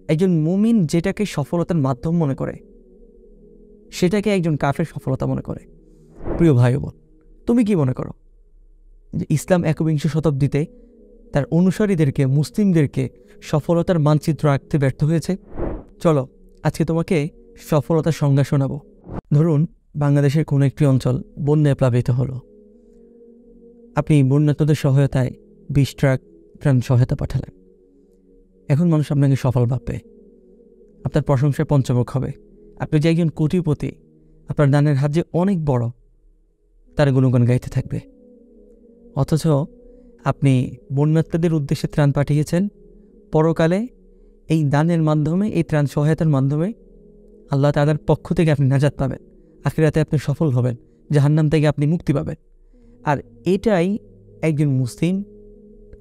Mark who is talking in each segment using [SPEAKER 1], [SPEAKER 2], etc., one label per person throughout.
[SPEAKER 1] একজন মুমিন যেটাকে সফলতার মাধ্যম মনে করে সেটাকে একজন কাফের সফলতা মনে করে। প্রিয় ভাই বোন, তুমি কি মনে করো যে ইসলাম একবিংশ শতাব্দীতে তার অনুসারীদেরকে, মুসলিমদেরকে সফলতার মানচিত্র আঁকতে ব্যর্থ হয়েছে? চলো আজকে তোমাকে সফলতার সংজ্ঞা শোনাবো। ধরুন বাংলাদেশের কোনো একটি অঞ্চল বন্যায় প্লাবিত হলো। আপনি বন্যার্তদের সহায়তায় 20 ট্রাক ত্রাণ সহায়তা পাঠালেন। এখন মানুষ আপনাকে সফল ভাববে, আপনার প্রশংসায় পঞ্চমুখ হবে। আপনি যে একজন কোটিপতি, আপনার দানের হাত যে অনেক বড়, তার গুণগান গাইতে থাকবে। অথচ আপনি বন্যার্তদের উদ্দেশ্যে ত্রাণ পাঠিয়েছেন, পরকালে এই দানের মাধ্যমে, এই ত্রাণ সহায়তার মাধ্যমে আল্লাহ তাআলার পক্ষ থেকে আপনি নাজাত পাবেন, আখিরাতে আপনি সফল হবেন, জাহান্নাম থেকে আপনি মুক্তি পাবেন। আর এটাই একজন মুসলিম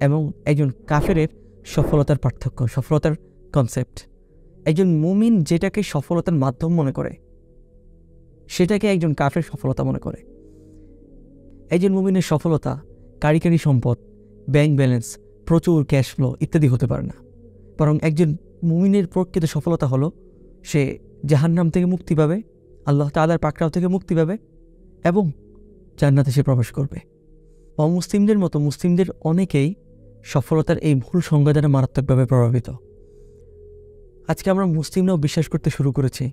[SPEAKER 1] এবং একজন কাফেরের সফলতার পার্থক্য, সফলতার কনসেপ্ট। একজন মুমিন যেটাকে সফলতার মাধ্যম মনে করে সেটাকে একজন কাফের সফলতা মনে করে। একজন মুমিনের সফলতা কারিগরি সম্পদ, ব্যাংক ব্যালেন্স, প্রচুর ক্যাশ ফ্লো ইত্যাদি হতে পারে না, বরং একজন মুমিনের প্রকৃত সফলতা হলো সে জাহান্নাম থেকে মুক্তি পাবে, আল্লাহ তাআলার পাকড়াও থেকে মুক্তি পাবে এবং জান্নাতে সে প্রবেশ করবে। অমুসলিমদের মতো মুসলিমদের অনেকেই সফলতার এই ভুল সংজ্ঞা দ্বারা মারাত্মকভাবে প্রভাবিত। আজকে আমরা মুসলিমরাও বিশ্বাস করতে শুরু করেছি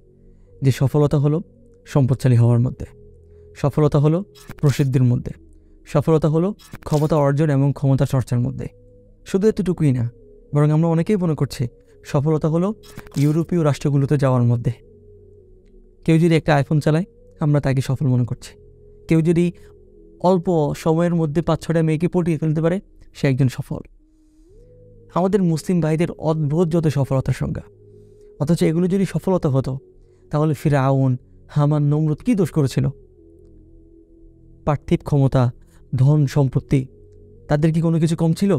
[SPEAKER 1] যে সফলতা হলো সম্পদশালী হওয়ার মধ্যে, সফলতা হলো প্রসিদ্ধির মধ্যে, সফলতা হলো ক্ষমতা অর্জন এবং ক্ষমতা চর্চার মধ্যে। শুধু এতটুকুই না, বরং আমরা অনেকেই মনে করছি সফলতা হলো ইউরোপীয় রাষ্ট্রগুলোতে যাওয়ার মধ্যে। কেউ যদি একটা আইফোন চালায়, আমরা তাকে সফল মনে করছি। কেউ যদি অল্প সময়ের মধ্যে 5-6টা মেয়েকে পটিয়ে ফেলতে পারে, সে একজন সফল। আমাদের মুসলিম ভাইদের অদ্ভুত যত সফলতার সংজ্ঞা। অথচ এগুলো যদি সফলতা হতো, তাহলে ফিরআউন, হামান, নমরুদ কি দোষ করেছিল? পার্থিব ক্ষমতা, ধন সম্পত্তি, তাদের কি কোনো কিছু কম ছিল?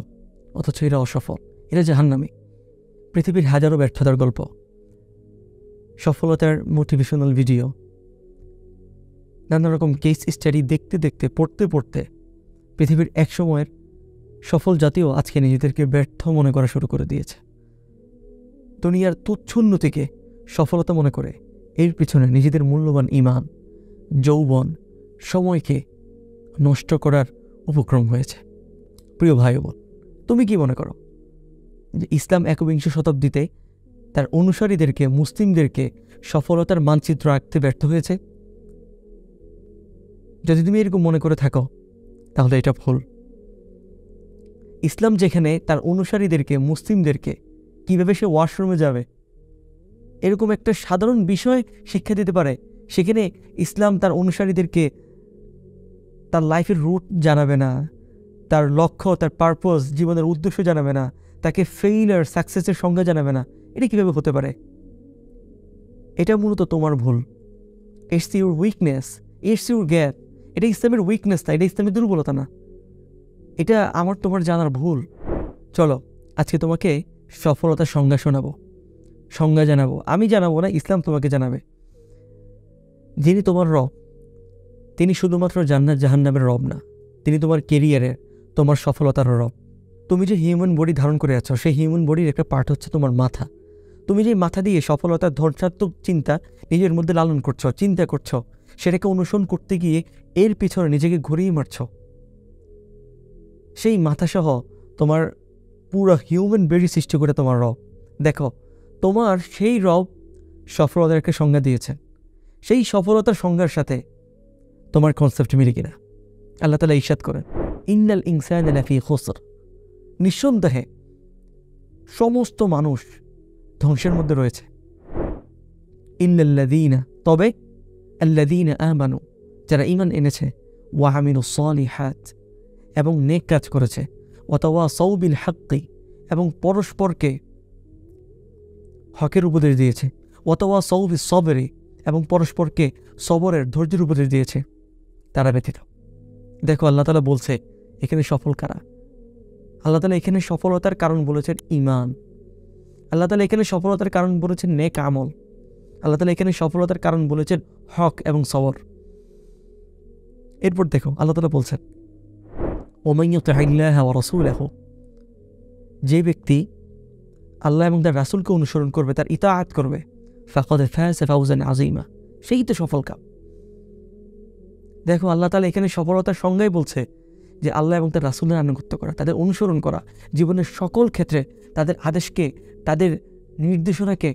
[SPEAKER 1] অথচ এরা অসফল, এরা জাহান্নামী। পৃথিবীর হাজারো ব্যর্থতার গল্প, সফলতার মোটিভেশনাল ভিডিও, নানা রকম কেস স্টাডি দেখতে দেখতে, পড়তে পড়তে পৃথিবীর একসময়ের সফল জাতিও আজকে নিজেদেরকে ব্যর্থ মনে করা শুরু করে দিয়েছে। দুনিয়ার তুচ্ছ উন্নতিকে সফলতা মনে করে এর পিছনে নিজেদের মূল্যবান ঈমান, যৌবন, সময়কে নষ্ট করার উপক্রম হয়েছে। প্রিয় ভাই বোন, তুমি কি মনে করো যে ইসলাম একবিংশ শতাব্দীতে তার অনুসারীদেরকে, মুসলিমদেরকে সফলতার মানচিত্র আঁকতে ব্যর্থ হয়েছে? যদি তুমি এরকম মনে করে থাকো, তাহলে এটা ভুল। ইসলাম যেখানে তার অনুসারীদেরকে, মুসলিমদেরকে কিভাবে সে ওয়াশরুমে যাবে এরকম একটা সাধারণ বিষয় শিক্ষা দিতে পারে, সেখানে ইসলাম তার অনুসারীদেরকে তার লাইফের রুট জানাবে না, তার লক্ষ্য, তার পারপোজ, জীবনের উদ্দেশ্য জানাবে না, তাকে ফেইলিয়ার, সাকসেসের সংজ্ঞা জানাবে না। এটা কিভাবে হতে পারে? এটা মূলত তোমার ভুল। It's your weakness, it's your gap. এটা ইসলামের উইকনেস না, এটা ইসলামের দুর্বলতা না, এটা আমার তোমার জানার ভুল। চলো আজকে তোমাকে সফলতার সংজ্ঞা শোনাবো, সংজ্ঞা জানাবো। আমি জানাবো না, ইসলাম তোমাকে জানাবে। যিনি তোমার রব, তিনি শুধুমাত্র জান্নাত জাহান্নামের রব না, তিনি তোমার কেরিয়ারের, তোমার সফলতার রব। তুমি যে হিউম্যান বডি ধারণ করে আছো, সেই হিউম্যান বডির একটা পার্ট হচ্ছে তোমার মাথা। তুমি যে মাথা দিয়ে সফলতার ধ্বংসাত্মক চিন্তা নিজের মধ্যে লালন করছো, চিন্তা করছো, সেটাকে অনুসরণ করতে গিয়ে এর পিছনে নিজেকে ঘুরিয়ে মারছ। সেই মাথাসহ তোমার পুরো হিউম্যান বডি সৃষ্টি করে তোমার রব। দেখো, তোমার সেই রব সফলতার একটা সংজ্ঞা দিয়েছেন। সেই সফলতার সংজ্ঞার সাথে তোমার কনসেপ্ট মিলে কিনা? আল্লাহ তাআলা ইরশাদ করেন, ইন্নাল ইনসানা লাফি খুসর, নিঃসন্দেহে সমস্ত মানুষ ধ্বংসের মধ্যে রয়েছে। ইল্লাল্লাযীনা, তবে আল্লাযীনা আমানু, যারা ঈমান এনেছে, ওয়া আমিলুস সালিহাত, এবং নেক কাজ করেছে, ওয়া তাওয়াসাউ বিল হাক্কি, এবং পরস্পরকে হকের উপদেশ দিয়েছে, ওয়া তাওয়াসাউ বিস সবরি, এবং পরস্পরকে সবরের, ধৈর্যের উপদেশ দিয়েছে, তারা ব্যতীত। দেখো আল্লাহ তাআলা বলছে এখানে সফল কারা? আল্লাহ তাআলা এখানে সফলতার কারণ বলেছেন ঈমান। আল্লাহ তাআলা এখানে সফলতার কারণ বলেছেন নেক আমল। আল্লাহ তাআলা এখানে সফলতার কারণ বলেছেন হক এবং সবর। এরপর দেখো আল্লাহ তাআলা বলছেন, ওমান ইউতিইল্লাহ ওয়া রাসূলাহু, যে ব্যক্তি আল্লাহ এবং তার রাসূলকে অনুসরণ করবে, তার ইতাআত করবে, ফাকাদ ফাযা ফাওজান আযীমা, সেই তো সফল কাম। দেখো আল্লাহ তাআলা এখানে সফলতার সংজ্ঞাই বলছে যে আল্লাহ এবং তার রাসূলের আনুগত্য করা, তাদের অনুসরণ করা, জীবনের সকল ক্ষেত্রে তাদের আদেশকে, তাদের নির্দেশনাকে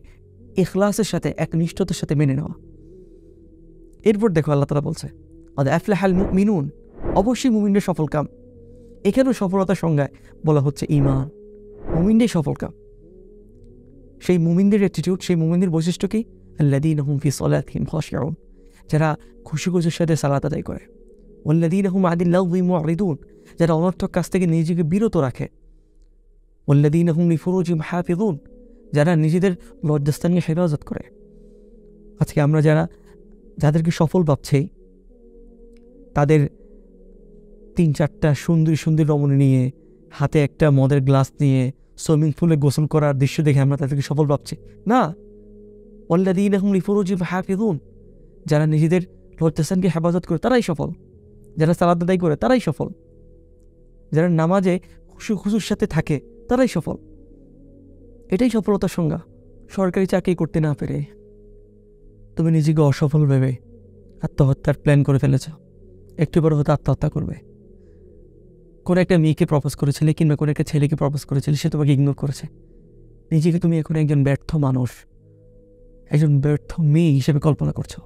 [SPEAKER 1] ইখলাসের সাথে, একনিষ্ঠতার সাথে মেনে নেওয়া। এরপর দেখো আল্লাহ তাআলা বলছে ক্বাদ আফলাহাল মুমিনুন, অবশ্যই মুমিনদের সফল কাম। এখানেও সফলতার সংজ্ঞায় বলা হচ্ছে ঈমান, মুমিনদের সফল কাম। সেই মুমিনদের অ্যাটিটিউড, সেই মুমিনদের বৈশিষ্ট্য কি? আল্লাযীনা হুম ফি সালাতিহিম খাশিউন, যারা খুশি খুশির সাথে সালাত আদায় করে। ওয়াল্লাযীনা হুম আনিল লাগwi মু'রিদুন, যারা অনর্থক কাজ থেকে নিজেকে বিরত রাখে। ওয়াল্লাযীনা হুম লিফুরুজিহিম হাফিজুন, যারা নিজেদের লজ্জাস্থানকে হেফাজত করে। আজকে আমরা যাদেরকে সফল ভাবছি, তাদের ৩-৪টা সুন্দরী সুন্দরী রমণী নিয়ে, হাতে একটা মদের গ্লাস নিয়ে সুইমিং পুলে গোসল করার দৃশ্য দেখে আমরা তাদেরকে সফল ভাবছি না। ওয়াল্লাযীনা হুম লিফুরুজিহিম হাফিজুন, যারা নিজেদের লজ্জাস্থানকে হেফাজত করে তারাই সফল। যারা সালাত আদায় করে তারাই সফল। যারা নামাজে খুশুর সাথে থাকে তারাই সফল। এটাই সফলতার সংজ্ঞা। সরকারি চাকরি করতে না পেরে তুমি নিজেকে অসফল ভেবে আত্মহত্যার প্ল্যান করে ফেলেছ, একটু বড় হতে আত্মহত্যা করবে। কোনো একটা মেয়েকে প্রপোজ করেছিলে কিংবা কোনো একটা ছেলেকে প্রপোজ করেছিলে, সে তোমাকে ইগনোর করেছে। নিজেকে তুমি এখন একজন ব্যর্থ মানুষ, একজন ব্যর্থ মেয়ে হিসেবে কল্পনা করছো।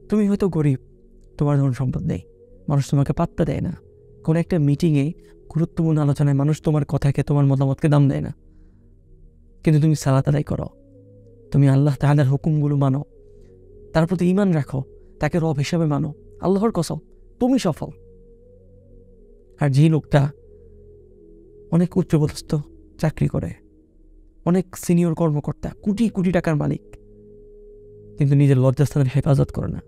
[SPEAKER 1] তুমি হয়তো গরিব, তোমার ধন সম্পদ নেই, মানুষ তোমাকে পাত্তা দেয় না। কোনো একটা মিটিংয়ে, গুরুত্বপূর্ণ আলোচনায় মানুষ তোমার কথাকে, তোমার মতামতকে দাম দেয় না। কিন্তু তুমি সালাত আদায় করো, তুমি আল্লাহ তাআলার হুকুমগুলো মানো, তার প্রতি ঈমান রাখো, তাকে রব হিসাবে মানো, আল্লাহর কসম তুমি সফল। আর যে লোকটা অনেক উচ্চপদস্থ চাকরি করে, অনেক সিনিয়র কর্মকর্তা, কোটি কোটি টাকার মালিক, কিন্তু নিজের লজ্জাস্থানের হেফাজত করে না,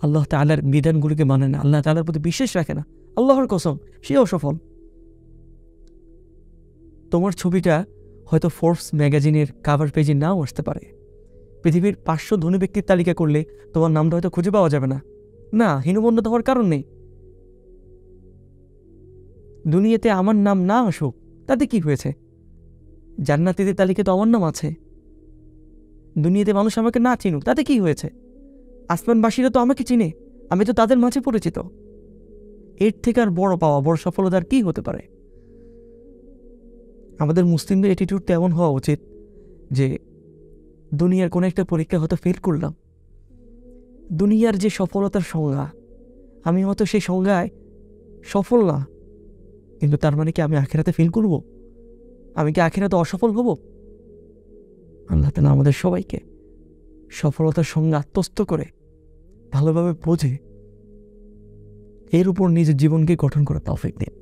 [SPEAKER 1] আল্লাহ তাআলার বিধানগুলিকে মানে না, আল্লাহ তাআলার প্রতি বিশ্বাস রাখে না, আল্লাহর কসম সে অসফল। তোমার ছবিটা হয়তো ফোর্বস ম্যাগাজিনের কাভার পেজে নাও আসতে পারে, পৃথিবীর 500 ধনী ব্যক্তির তালিকা করলে তোমার নামটা হয়তো খুঁজে পাওয়া যাবে না। না, হীনমন্যতা হওয়ার কারণ নেই। দুনিয়াতে আমার নাম না আসুক তাতে কি হয়েছে? জান্নাতীদের তালিকায় তো আমার নাম আছে। দুনিয়াতে মানুষ আমাকে না চিনুক তাতে কি হয়েছে? আসমানবাসীরা তো আমাকে চিনে, আমি তো তাদের মাঝে পরিচিত। এর থেকে আর বড় পাওয়া, বড় সফলতার কি হতে পারে? আমাদের মুসলিমদের অ্যাটিটিউড তেমন হওয়া উচিত যে দুনিয়ার কোনো একটা পরীক্ষা হয়তো ফেল করলাম, দুনিয়ার যে সফলতার সংজ্ঞা, আমি হয়তো সেই সংজ্ঞায় সফল না, কিন্তু তার মানে কি আমি আখিরাতে ফেল করব? আমি কি আখিরাতে অসফল হব? আল্লাহ তাআলা আমাদের সবাইকে সফলতার সংজ্ঞা আত্মস্থ করে, ভালোভাবে বোঝে, এর উপর নিজের জীবনকে গঠন করে তৌফিক দিন।